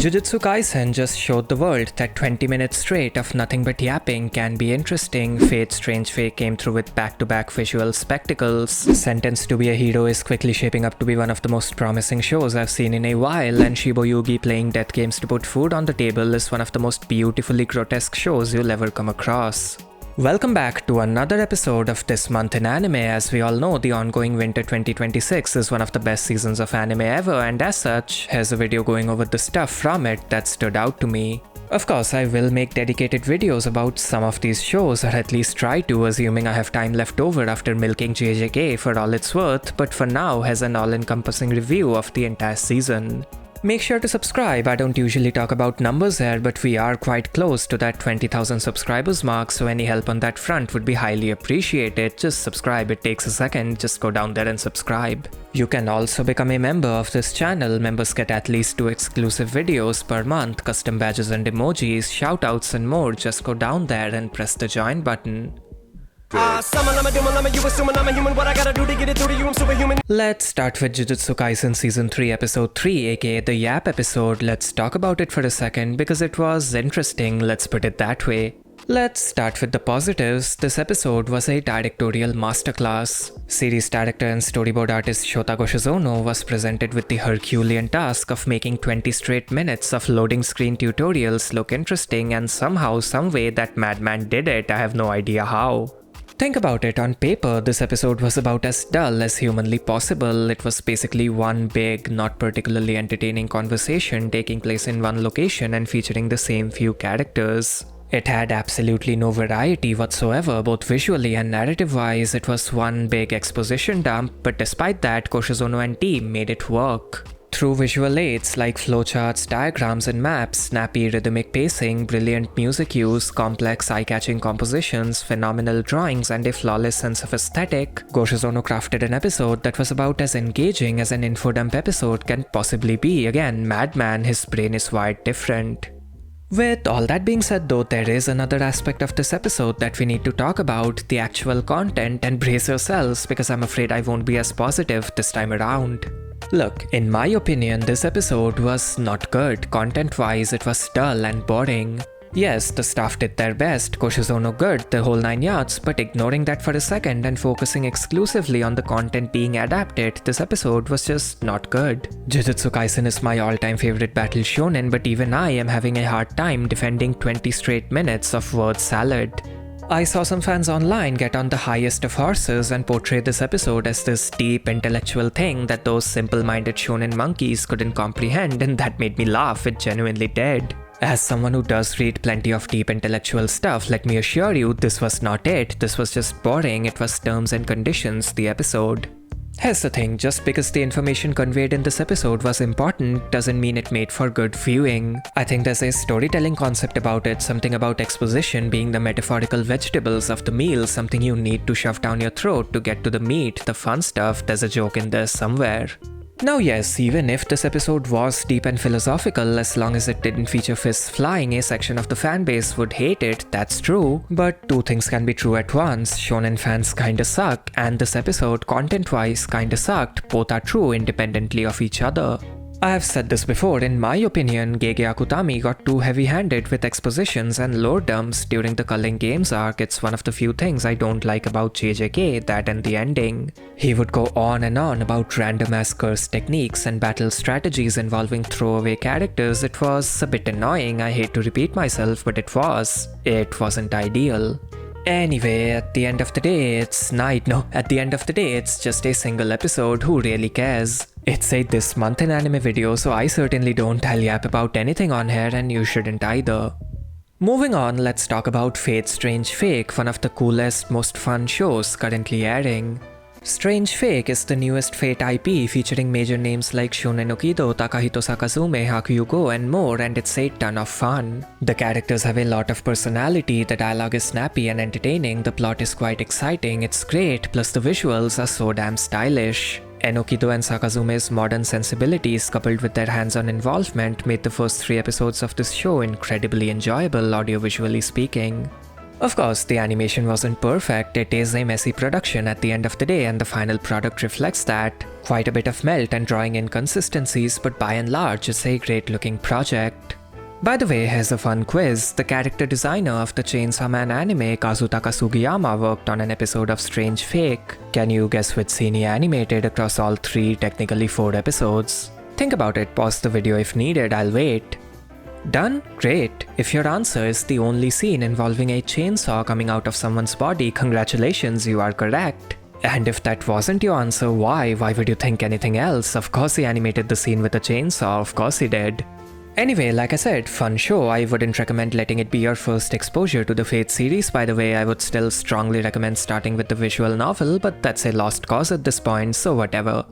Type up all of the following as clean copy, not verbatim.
Jujutsu Kaisen just showed the world that 20 minutes straight of nothing but yapping can be interesting. Fate's Strange Fate came through with back-to-back visual spectacles. Sentenced to Be a Hero is quickly shaping up to be one of the most promising shows I've seen in a while, and Shiboyugi playing death games to put food on the table is one of the most beautifully grotesque shows you'll ever come across. Welcome back to another episode of This Month in Anime. As we all know, the ongoing winter 2026 is one of the best seasons of anime ever, and as such, here's a video going over the stuff from it that stood out to me. Of course, I will make dedicated videos about some of these shows, or at least try to, assuming I have time left over after milking JJK for all it's worth, but for now, here's an all-encompassing review of the entire season. Make sure to subscribe. I don't usually talk about numbers here, but we are quite close to that 20,000 subscribers mark, so any help on that front would be highly appreciated. Just subscribe, it takes a second, just go down there and subscribe. You can also become a member of this channel. Members get at least 2 exclusive videos per month, custom badges and emojis, shoutouts and more. Just go down there and press the join button. Let's start with Jujutsu Kaisen Season 3 Episode 3, aka the Yap episode. Let's talk about it for a second because it was interesting, let's put it that way. Let's start with the positives. This episode was a directorial masterclass. Series director and storyboard artist Shota Goshizono was presented with the Herculean task of making 20 straight minutes of loading screen tutorials look interesting, and somehow, someway that madman did it. I have no idea how. Think about it, on paper, this episode was about as dull as humanly possible. It was basically one big, not particularly entertaining conversation taking place in one location and featuring the same few characters. It had absolutely no variety whatsoever, both visually and narrative-wise. It was one big exposition dump, but despite that, Goshizono and team made it work. Through visual aids like flowcharts, diagrams and maps, snappy rhythmic pacing, brilliant music use, complex eye-catching compositions, phenomenal drawings and a flawless sense of aesthetic, Goshizono crafted an episode that was about as engaging as an infodump episode can possibly be. Again, madman, his brain is wired different. With all that being said though, there is another aspect of this episode that we need to talk about, the actual content, and brace yourselves because I'm afraid I won't be as positive this time around. Look, in my opinion, this episode was not good. Content-wise, it was dull and boring. Yes, the staff did their best, Goshizono good, the whole 9 yards, but ignoring that for a second and focusing exclusively on the content being adapted, this episode was just not good. Jujutsu Kaisen is my all-time favorite battle shonen, but even I am having a hard time defending 20 straight minutes of word salad. I saw some fans online get on the highest of horses and portray this episode as this deep intellectual thing that those simple-minded shonen monkeys couldn't comprehend, and that made me laugh, it genuinely did. As someone who does read plenty of deep intellectual stuff, let me assure you, this was not it. This was just boring. It was terms and conditions, the episode. Here's the thing, just because the information conveyed in this episode was important doesn't mean it made for good viewing. I think there's a storytelling concept about it, something about exposition being the metaphorical vegetables of the meal, something you need to shove down your throat to get to the meat, the fun stuff. There's a joke in there somewhere. Now yes, even if this episode was deep and philosophical, as long as it didn't feature fists flying, a section of the fanbase would hate it, that's true. But 2 things can be true at once. Shonen fans kinda suck, and this episode, content-wise, kinda sucked. Both are true independently of each other. I have said this before, in my opinion, Gege Akutami got too heavy-handed with expositions and lore dumps during the Culling Games arc. It's one of the few things I don't like about JJK, that and the ending. He would go on and on about random-ass curse techniques and battle strategies involving throwaway characters. It was a bit annoying, I hate to repeat myself, but it wasn't ideal. Anyway, at the end of the day, it's just a single episode, who really cares? It's a This Month in Anime video, so I certainly don't tell yap about anything on here, and you shouldn't either. Moving on, let's talk about Fate's Strange Fate, one of the coolest, most fun shows currently airing. Strange Fate is the newest Fate IP featuring major names like Shonen Okido, Takahito Sakazume, Hakuyugo and more, and it's a ton of fun. The characters have a lot of personality, the dialogue is snappy and entertaining, the plot is quite exciting, it's great, plus the visuals are so damn stylish. Enokido and Sakazume's modern sensibilities coupled with their hands-on involvement made the first 3 episodes of this show incredibly enjoyable audiovisually speaking. Of course, the animation wasn't perfect, it is a messy production at the end of the day and the final product reflects that. Quite a bit of melt and drawing inconsistencies, but by and large it's a great looking project. By the way, here's a fun quiz. The character designer of the Chainsaw Man anime, Kazutaka Sugiyama, worked on an episode of Strange Fake. Can you guess which scene he animated across all 3, technically 4 episodes? Think about it, pause the video if needed, I'll wait. Done? Great. If your answer is the only scene involving a chainsaw coming out of someone's body, congratulations, you are correct. And if that wasn't your answer, why? Why would you think anything else? Of course he animated the scene with a chainsaw, of course he did. Anyway, like I said, fun show. I wouldn't recommend letting it be your first exposure to the Fate series, by the way. I would still strongly recommend starting with the visual novel, but that's a lost cause at this point, so whatever.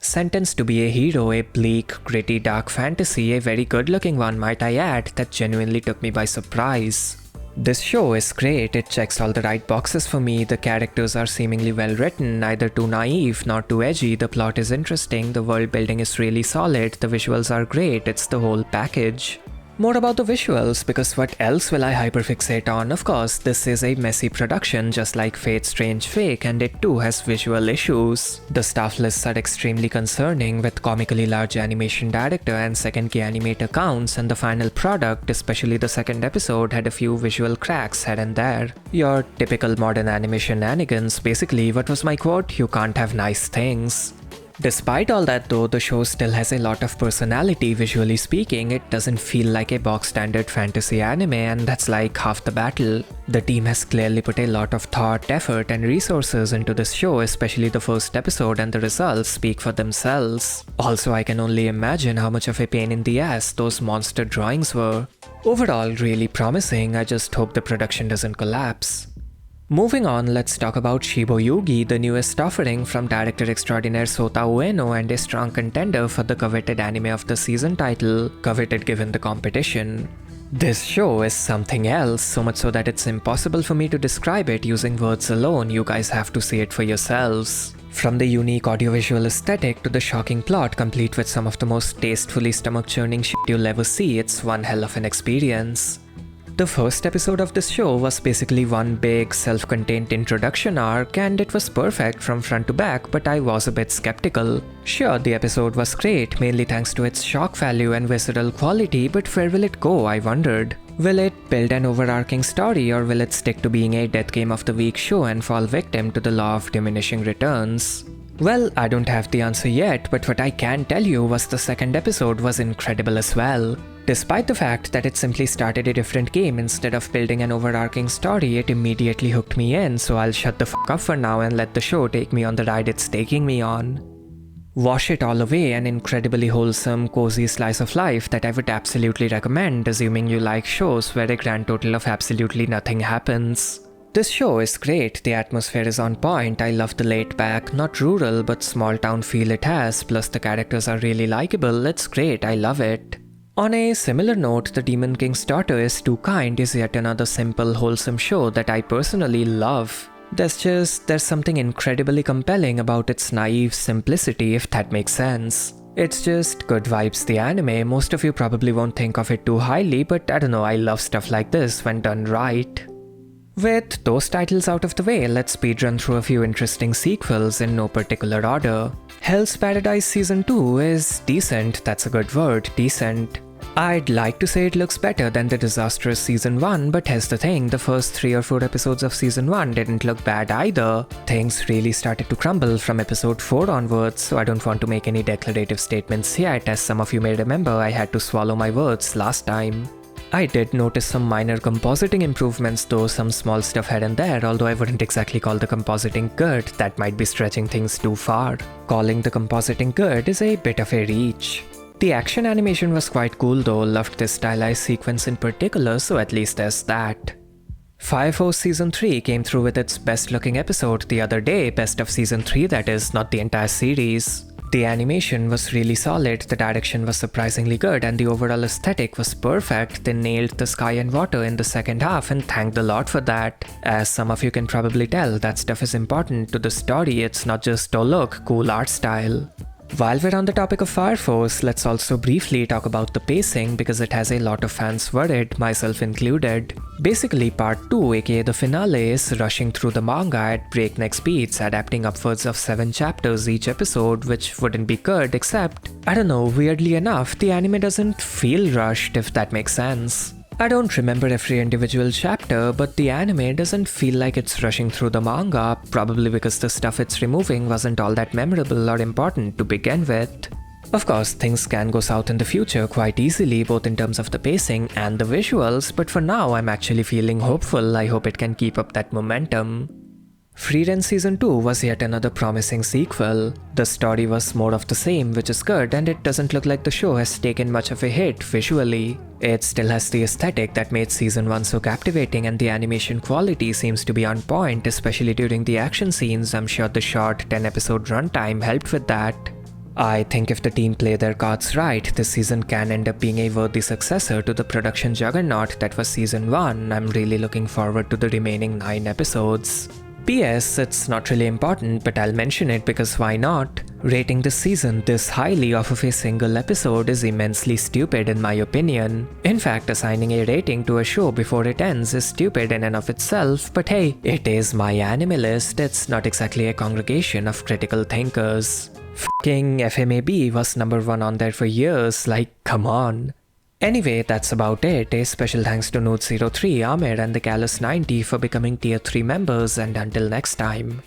Sentenced to be a Hero, a bleak, gritty, dark fantasy, a very good-looking one, might I add, that genuinely took me by surprise. This show is great, it checks all the right boxes for me, the characters are seemingly well written, neither too naive nor too edgy, the plot is interesting, the world building is really solid, the visuals are great, it's the whole package. More about the visuals, because what else will I hyperfixate on? Of course, this is a messy production just like Fate's Strange Fake, and it too has visual issues. The staff lists are extremely concerning with comically large animation director and second key animator counts, and the final product, especially the second episode, had a few visual cracks here and there. Your typical modern anime shenanigans. Basically, what was my quote? You can't have nice things. Despite all that though, the show still has a lot of personality. Visually speaking, it doesn't feel like a box standard fantasy anime, and that's like half the battle. The team has clearly put a lot of thought, effort and resources into this show, especially the first episode, and the results speak for themselves. Also, I can only imagine how much of a pain in the ass those monster drawings were. Overall, really promising. I just hope the production doesn't collapse. Moving on, let's talk about Shiboyugi, the newest offering from director extraordinaire Sota Ueno and a strong contender for the coveted anime of the season title, coveted given the competition. This show is something else, so much so that it's impossible for me to describe it using words alone. You guys have to see it for yourselves. From the unique audiovisual aesthetic to the shocking plot complete with some of the most tastefully stomach-churning shit you'll ever see, it's one hell of an experience. The first episode of this show was basically one big, self-contained introduction arc, and it was perfect from front to back, but I was a bit skeptical. Sure, the episode was great, mainly thanks to its shock value and visceral quality, but where will it go, I wondered. Will it build an overarching story, or will it stick to being a death game of the week show and fall victim to the law of diminishing returns? Well, I don't have the answer yet, but what I can tell you was the second episode was incredible as well. Despite the fact that it simply started a different game instead of building an overarching story, it immediately hooked me in, so I'll shut the fuck up for now and let the show take me on the ride it's taking me on. Wash It All Away, an incredibly wholesome, cozy slice of life that I would absolutely recommend, assuming you like shows where a grand total of absolutely nothing happens. This show is great, the atmosphere is on point, I love the laid-back, not rural but small town feel it has, plus the characters are really likable, it's great, I love it. On a similar note, The Demon King's Daughter is Too Kind is yet another simple, wholesome show that I personally love. There's something incredibly compelling about its naive simplicity, if that makes sense. It's just good vibes the anime. Most of you probably won't think of it too highly, but I don't know, I love stuff like this when done right. With those titles out of the way, let's speedrun through a few interesting sequels in no particular order. Hell's Paradise Season 2 is decent, that's a good word, decent. I'd like to say it looks better than the disastrous Season 1, but here's the thing, the first 3 or 4 episodes of Season 1 didn't look bad either. Things really started to crumble from episode 4 onwards, so I don't want to make any declarative statements yet, as some of you may remember I had to swallow my words last time. I did notice some minor compositing improvements though, some small stuff here and there, although I wouldn't exactly call the compositing good, that might be stretching things too far. Calling the compositing good is a bit of a reach. The action animation was quite cool though, loved this stylized sequence in particular, so at least there's that. Fire Force Season 3 came through with its best looking episode the other day, best of Season 3 that is, not the entire series. The animation was really solid, the direction was surprisingly good, and the overall aesthetic was perfect. They nailed the sky and water in the second half, and thank the Lord for that. As some of you can probably tell, that stuff is important to the story, it's not just, oh look, cool art style. While we're on the topic of Fire Force, let's also briefly talk about the pacing because it has a lot of fans worried, myself included. Basically, part 2, aka the finale, is rushing through the manga at breakneck speeds, adapting upwards of 7 chapters each episode, which wouldn't be good except, I don't know, weirdly enough, the anime doesn't feel rushed, if that makes sense. I don't remember every individual chapter, but the anime doesn't feel like it's rushing through the manga, probably because the stuff it's removing wasn't all that memorable or important to begin with. Of course, things can go south in the future quite easily, both in terms of the pacing and the visuals, but for now I'm actually feeling hopeful. I hope it can keep up that momentum. Frieren Season 2 was yet another promising sequel. The story was more of the same, which is good, and it doesn't look like the show has taken much of a hit visually. It still has the aesthetic that made Season 1 so captivating, and the animation quality seems to be on point, especially during the action scenes. I'm sure the short 10-episode runtime helped with that. I think if the team play their cards right, this season can end up being a worthy successor to the production juggernaut that was Season 1. I'm really looking forward to the remaining 9 episodes. P.S. It's not really important, but I'll mention it because why not? Rating this season this highly off of a single episode is immensely stupid in my opinion. In fact, assigning a rating to a show before it ends is stupid in and of itself, but hey, it is my anime list, it's not exactly a congregation of critical thinkers. F***ing FMAB was number 1 on there for years, like come on. Anyway, that's about it. A special thanks to Note03, Amir and the Callus 90 for becoming tier 3 members, and until next time.